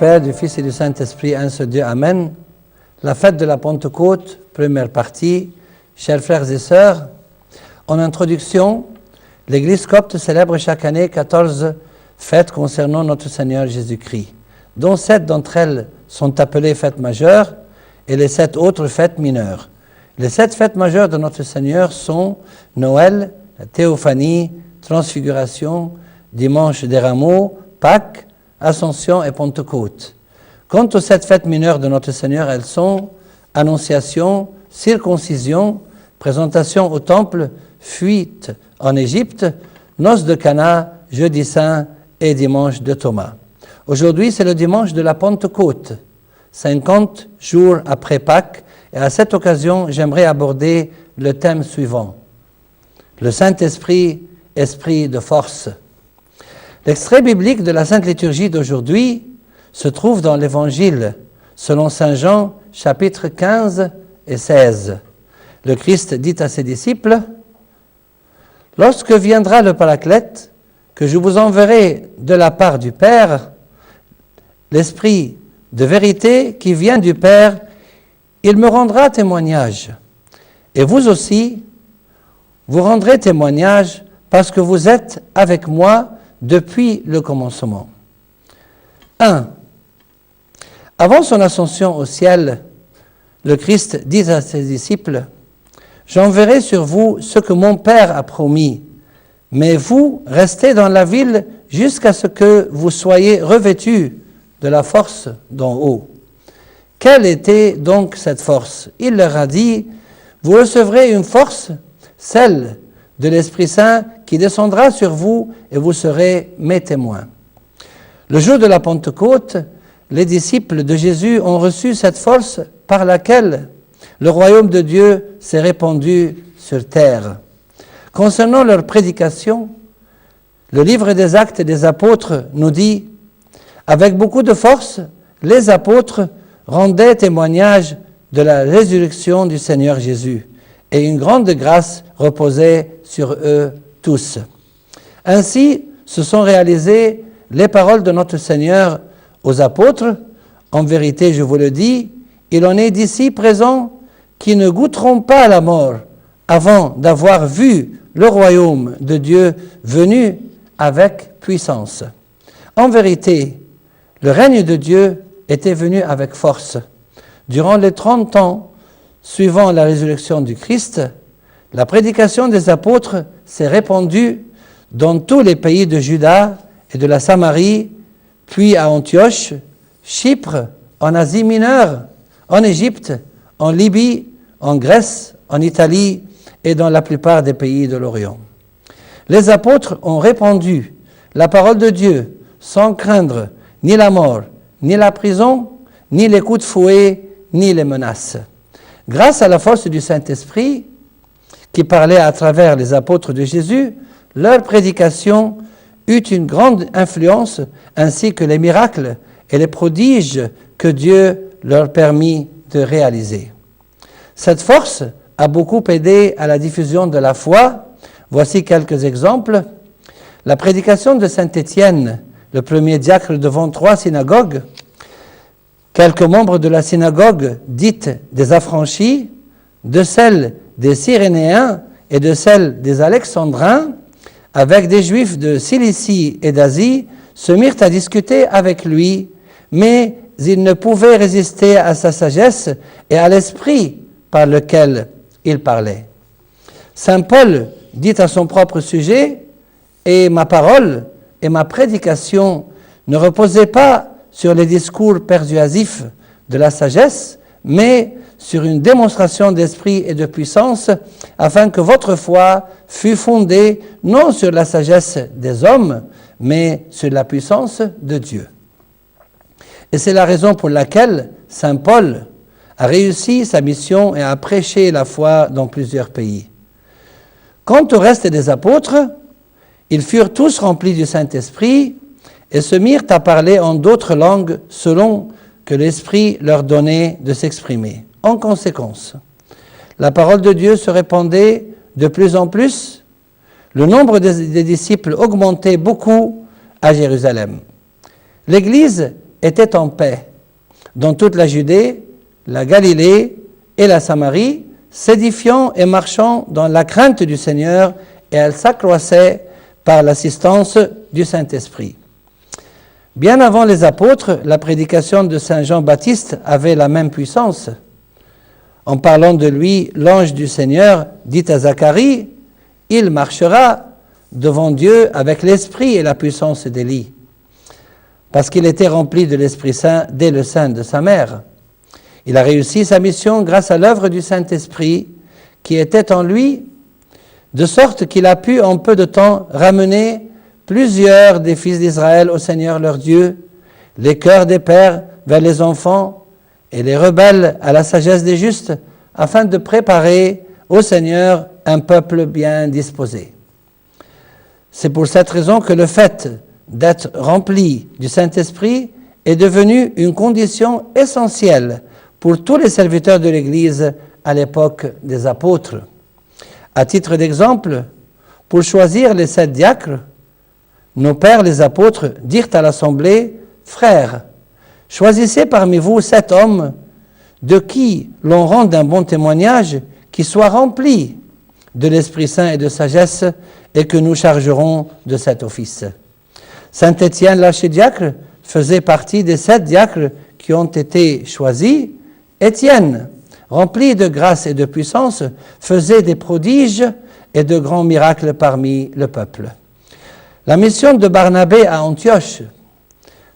Père, du Fils et du Saint-Esprit, un seul Dieu, Amen. La fête de la Pentecôte, première partie. Chers frères et sœurs, en introduction, l'Église copte célèbre chaque année 14 fêtes concernant notre Seigneur Jésus-Christ, dont 7 d'entre elles sont appelées fêtes majeures et les 7 autres fêtes mineures. Les 7 fêtes majeures de notre Seigneur sont Noël, la Théophanie, Transfiguration, Dimanche des Rameaux, Pâques, Ascension et Pentecôte. Quant aux 7 fêtes mineures de notre Seigneur, elles sont Annonciation, Circoncision, Présentation au Temple, Fuite en Égypte, Noces de Cana, Jeudi Saint et Dimanche de Thomas. Aujourd'hui, c'est le dimanche de la Pentecôte, 50 jours après Pâques, et à cette occasion, j'aimerais aborder le thème suivant. Le Saint-Esprit, esprit de force. L'extrait biblique de la Sainte Liturgie d'aujourd'hui se trouve dans l'Évangile, selon Saint Jean, chapitres 15 et 16. Le Christ dit à ses disciples, « Lorsque viendra le Paraclète, que je vous enverrai de la part du Père, l'Esprit de vérité qui vient du Père, il me rendra témoignage. Et vous aussi, vous rendrez témoignage parce que vous êtes avec moi depuis le commencement. » 1. Avant son ascension au ciel, le Christ dit à ses disciples, « J'enverrai sur vous ce que mon Père a promis, mais vous restez dans la ville jusqu'à ce que vous soyez revêtus de la force d'en haut. » Quelle était donc cette force? Il leur a dit, « Vous recevrez une force, celle de l'Esprit Saint qui descendra sur vous et vous serez mes témoins. » Le jour de la Pentecôte, les disciples de Jésus ont reçu cette force par laquelle le royaume de Dieu s'est répandu sur terre. Concernant leur prédication, le livre des Actes des Apôtres nous dit « Avec beaucoup de force, les apôtres rendaient témoignage de la résurrection du Seigneur Jésus, et une grande grâce reposait sur eux tous. » Ainsi se sont réalisées les paroles de notre Seigneur aux apôtres. En vérité, je vous le dis, il en est d'ici présents qui ne goûteront pas à la mort avant d'avoir vu le royaume de Dieu venu avec puissance. En vérité, le règne de Dieu était venu avec force. Durant les 30 ans suivant la résurrection du Christ, la prédication des apôtres s'est répandue dans tous les pays de Juda et de la Samarie, puis à Antioche, Chypre, en Asie mineure, en Égypte, en Libye, en Grèce, en Italie et dans la plupart des pays de l'Orient. Les apôtres ont répandu la parole de Dieu sans craindre ni la mort, ni la prison, ni les coups de fouet, ni les menaces. Grâce à la force du Saint-Esprit, qui parlait à travers les apôtres de Jésus, leur prédication eut une grande influence, ainsi que les miracles et les prodiges que Dieu leur permit de réaliser. Cette force a beaucoup aidé à la diffusion de la foi. Voici quelques exemples. La prédication de saint Étienne, le premier diacre devant 3 synagogues, quelques membres de la synagogue dite des affranchis, de celle des Cyrénéens et de celle des Alexandrins, avec des Juifs de Cilicie et d'Asie, se mirent à discuter avec lui, mais ils ne pouvaient résister à sa sagesse et à l'esprit par lequel il parlait. Saint Paul dit à son propre sujet, « Et ma parole et ma prédication ne reposaient pas sur les discours persuasifs de la sagesse, mais sur une démonstration d'esprit et de puissance, afin que votre foi fût fondée non sur la sagesse des hommes, mais sur la puissance de Dieu. » Et c'est la raison pour laquelle saint Paul a réussi sa mission et a prêché la foi dans plusieurs pays. Quant au reste des apôtres, ils furent tous remplis du Saint-Esprit et se mirent à parler en d'autres langues selon que l'Esprit leur donnait de s'exprimer. En conséquence, la parole de Dieu se répandait de plus en plus, le nombre des disciples augmentait beaucoup à Jérusalem. L'Église étaient en paix dans toute la Judée, la Galilée et la Samarie, s'édifiant et marchant dans la crainte du Seigneur, et elles s'accroissaient par l'assistance du Saint-Esprit. Bien avant les apôtres, la prédication de Saint Jean-Baptiste avait la même puissance. En parlant de lui, l'ange du Seigneur dit à Zacharie, « Il marchera devant Dieu avec l'esprit et la puissance d'Élie. » Parce qu'il était rempli de l'Esprit Saint dès le sein de sa mère. Il a réussi sa mission grâce à l'œuvre du Saint-Esprit qui était en lui, de sorte qu'il a pu en peu de temps ramener plusieurs des fils d'Israël au Seigneur leur Dieu, les cœurs des pères vers les enfants et les rebelles à la sagesse des justes, afin de préparer au Seigneur un peuple bien disposé. C'est pour cette raison que le fait d'être rempli du Saint-Esprit est devenu une condition essentielle pour tous les serviteurs de l'Église à l'époque des apôtres. À titre d'exemple, pour choisir les 7 diacres, nos pères les apôtres dirent à l'assemblée, « Frères, choisissez parmi vous 7 hommes de qui l'on rende un bon témoignage, qui soient remplis de l'Esprit Saint et de sagesse, et que nous chargerons de cet office. » Saint Étienne l'archidiacre faisait partie des 7 diacres qui ont été choisis. Étienne, rempli de grâce et de puissance, faisait des prodiges et de grands miracles parmi le peuple. La mission de Barnabé à Antioche,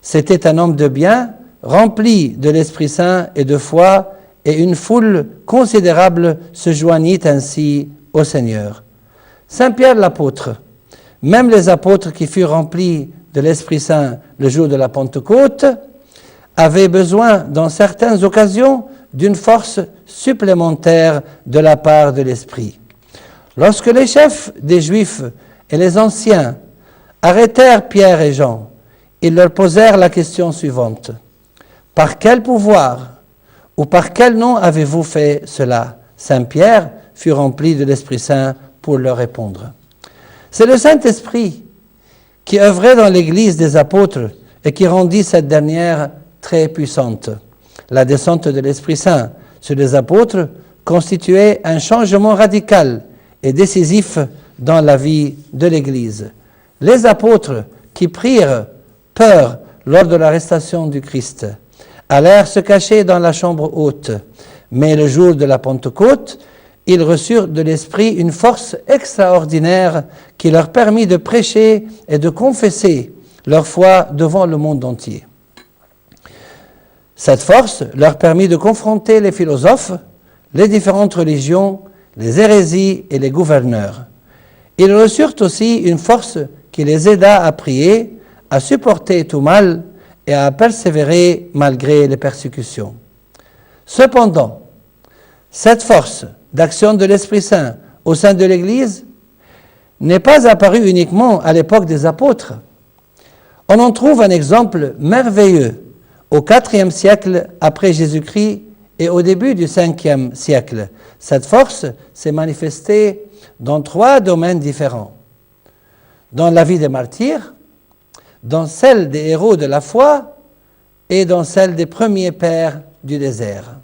c'était un homme de bien, rempli de l'Esprit Saint et de foi, et une foule considérable se joignit ainsi au Seigneur. Saint Pierre l'apôtre, même les apôtres qui furent remplis de l'Esprit Saint le jour de la Pentecôte, avaient besoin dans certaines occasions d'une force supplémentaire de la part de l'Esprit. Lorsque les chefs des Juifs et les anciens arrêtèrent Pierre et Jean, ils leur posèrent la question suivante. « Par quel pouvoir ou par quel nom avez-vous fait cela ?» Saint Pierre fut rempli de l'Esprit Saint pour leur répondre. C'est le Saint-Esprit qui œuvrait dans l'Église des apôtres et qui rendit cette dernière très puissante. La descente de l'Esprit Saint sur les apôtres constituait un changement radical et décisif dans la vie de l'Église. Les apôtres qui prirent peur lors de l'arrestation du Christ allèrent se cacher dans la chambre haute, mais le jour de la Pentecôte, ils reçurent de l'Esprit une force extraordinaire qui leur permit de prêcher et de confesser leur foi devant le monde entier. Cette force leur permit de confronter les philosophes, les différentes religions, les hérésies et les gouverneurs. Ils reçurent aussi une force qui les aida à prier, à supporter tout mal et à persévérer malgré les persécutions. Cependant, cette force d'action de l'Esprit Saint au sein de l'Église n'est pas apparue uniquement à l'époque des apôtres. On en trouve un exemple merveilleux au IVe siècle après Jésus-Christ et au début du Ve siècle. Cette force s'est manifestée dans 3 domaines différents. Dans la vie des martyrs, dans celle des héros de la foi et dans celle des premiers pères du désert.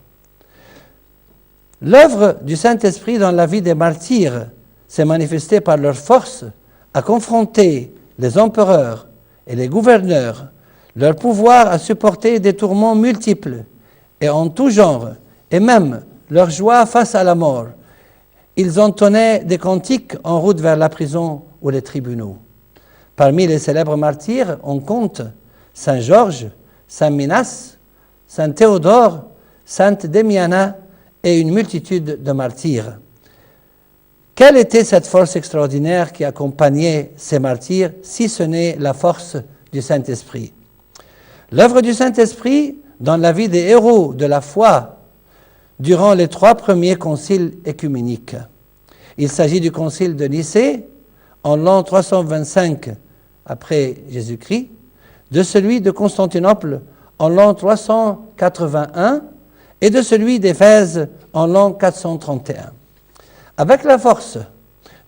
L'œuvre du Saint-Esprit dans la vie des martyrs s'est manifestée par leur force à confronter les empereurs et les gouverneurs, leur pouvoir à supporter des tourments multiples et en tout genre, et même leur joie face à la mort. Ils entonnaient des cantiques en route vers la prison ou les tribunaux. Parmi les célèbres martyrs, on compte Saint Georges, Saint Minas, Saint Théodore, Sainte Démiana et une multitude de martyrs. Quelle était cette force extraordinaire qui accompagnait ces martyrs, si ce n'est la force du Saint-Esprit? L'œuvre du Saint-Esprit dans la vie des héros de la foi durant les 3 premiers conciles œcuméniques. Il s'agit du concile de Nicée en l'an 325 après Jésus-Christ, de celui de Constantinople en l'an 381 et de celui d'Éphèse en l'an 431. Avec la force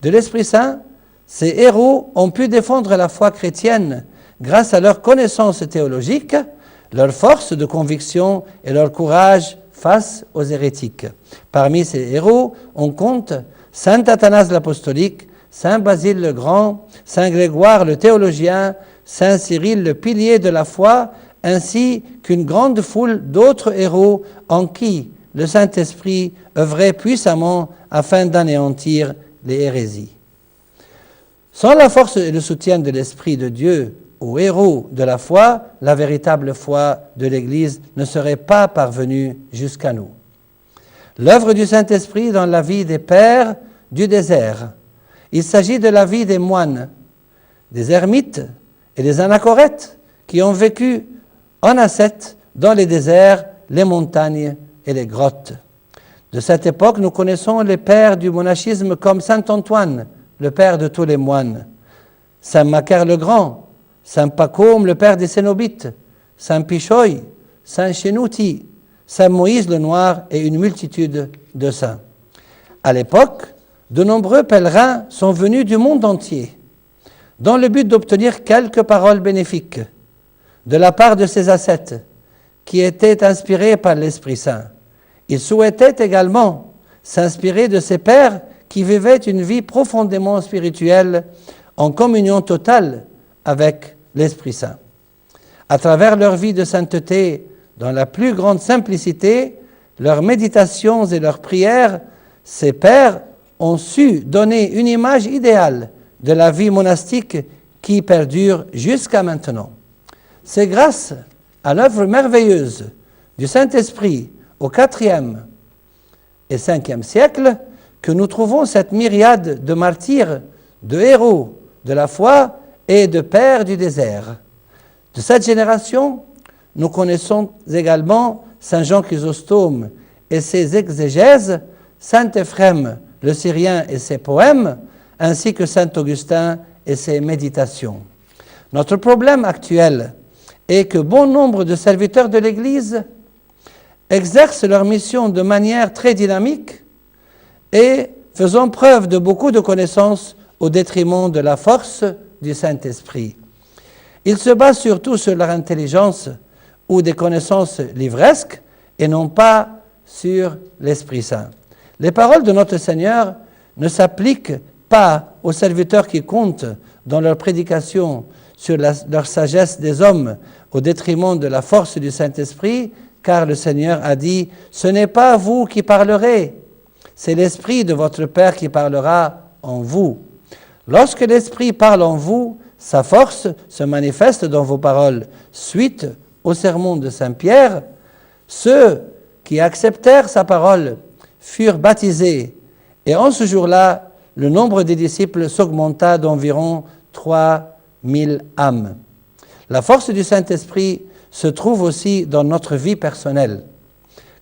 de l'Esprit Saint, ces héros ont pu défendre la foi chrétienne grâce à leur connaissance théologique, leur force de conviction et leur courage face aux hérétiques. Parmi ces héros, on compte saint Athanase l'apostolique, saint Basile le Grand, saint Grégoire le théologien, saint Cyril le pilier de la foi, ainsi qu'une grande foule d'autres héros en qui le Saint-Esprit œuvrait puissamment afin d'anéantir les hérésies. Sans la force et le soutien de l'Esprit de Dieu aux héros de la foi, la véritable foi de l'Église ne serait pas parvenue jusqu'à nous. L'œuvre du Saint-Esprit dans la vie des pères du désert. Il s'agit de la vie des moines, des ermites et des anachorètes qui ont vécu en ascète dans les déserts, les montagnes et les grottes. De cette époque, nous connaissons les pères du monachisme comme saint Antoine, le père de tous les moines, saint Macaire le Grand, saint Pacôme, le père des Cénobites, saint Pichoy, saint Chénouti, saint Moïse le Noir et une multitude de saints. À l'époque, de nombreux pèlerins sont venus du monde entier dans le but d'obtenir quelques paroles bénéfiques de la part de ces ascètes qui étaient inspirés par l'Esprit Saint. Ils souhaitaient également s'inspirer de ces pères qui vivaient une vie profondément spirituelle en communion totale avec l'Esprit Saint. À travers leur vie de sainteté, dans la plus grande simplicité, leurs méditations et leurs prières, ces pères ont su donner une image idéale de la vie monastique qui perdure jusqu'à maintenant. C'est grâce à l'œuvre merveilleuse du Saint-Esprit au IVe et Ve siècle que nous trouvons cette myriade de martyrs, de héros de la foi et de pères du désert. De cette génération, nous connaissons également saint Jean Chrysostome et ses exégèses, saint Éphrem le Syrien et ses poèmes, ainsi que saint Augustin et ses méditations. Notre problème actuel est que bon nombre de serviteurs de l'Église exercent leur mission de manière très dynamique et faisant preuve de beaucoup de connaissances au détriment de la force du Saint-Esprit. Ils se basent surtout sur leur intelligence ou des connaissances livresques et non pas sur l'Esprit Saint. Les paroles de notre Seigneur ne s'appliquent pas aux serviteurs qui comptent dans leur prédication sur leur sagesse des hommes au détriment de la force du Saint-Esprit, car le Seigneur a dit « Ce n'est pas vous qui parlerez, c'est l'Esprit de votre Père qui parlera en vous. Lorsque l'Esprit parle en vous, sa force se manifeste dans vos paroles. » Suite au sermon de Saint Pierre, ceux qui acceptèrent sa parole furent baptisés, et en ce jour-là, le nombre des disciples s'augmenta d'environ 3000 âmes. La force du Saint-Esprit se trouve aussi dans notre vie personnelle,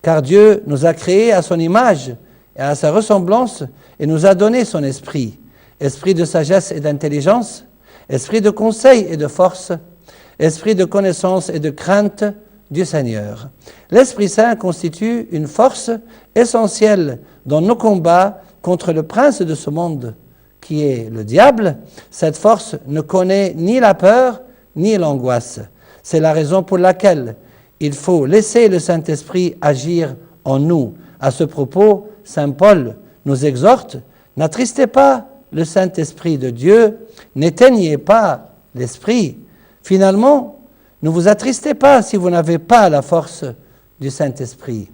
car Dieu nous a créés à son image et à sa ressemblance et nous a donné son esprit, esprit de sagesse et d'intelligence, esprit de conseil et de force, esprit de connaissance et de crainte du Seigneur. L'Esprit Saint constitue une force essentielle dans nos combats contre le prince de ce monde, qui est le diable. Cette force ne connaît ni la peur ni l'angoisse. C'est la raison pour laquelle il faut laisser le Saint-Esprit agir en nous. À ce propos, saint Paul nous exhorte « N'attristez pas le Saint-Esprit de Dieu, n'éteignez pas l'Esprit. Finalement, ne vous attristez pas si vous n'avez pas la force du Saint-Esprit. »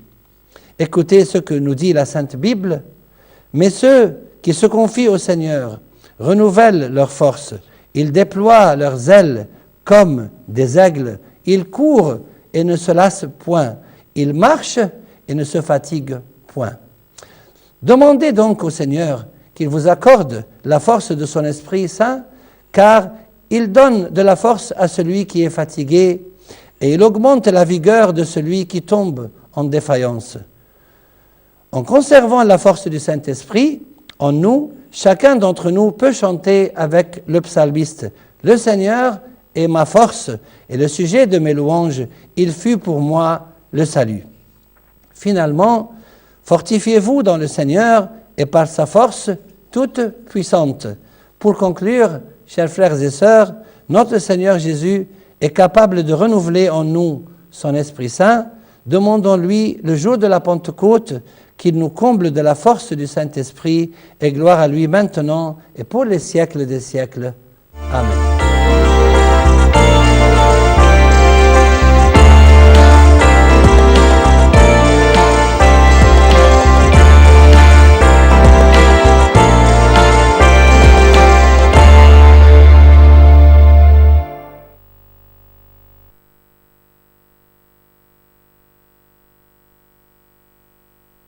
Écoutez ce que nous dit la Sainte Bible. « Mais ceux qui se confient au Seigneur renouvellent leur force. Ils déploient leurs ailes comme des aigles. Ils courent et ne se lassent point. Ils marchent et ne se fatiguent point. » Demandez donc au Seigneur qu'il vous accorde la force de son Esprit Saint, car il donne de la force à celui qui est fatigué et il augmente la vigueur de celui qui tombe en défaillance. En conservant la force du Saint-Esprit en nous, chacun d'entre nous peut chanter avec le psalmiste « Le Seigneur est ma force et le sujet de mes louanges, il fut pour moi le salut. » Finalement, fortifiez-vous dans le Seigneur et par sa force toute puissante. Pour conclure, chers frères et sœurs, notre Seigneur Jésus est capable de renouveler en nous son Esprit Saint. Demandons-lui le jour de la Pentecôte qu'il nous comble de la force du Saint-Esprit, et gloire à lui maintenant et pour les siècles des siècles. Amen.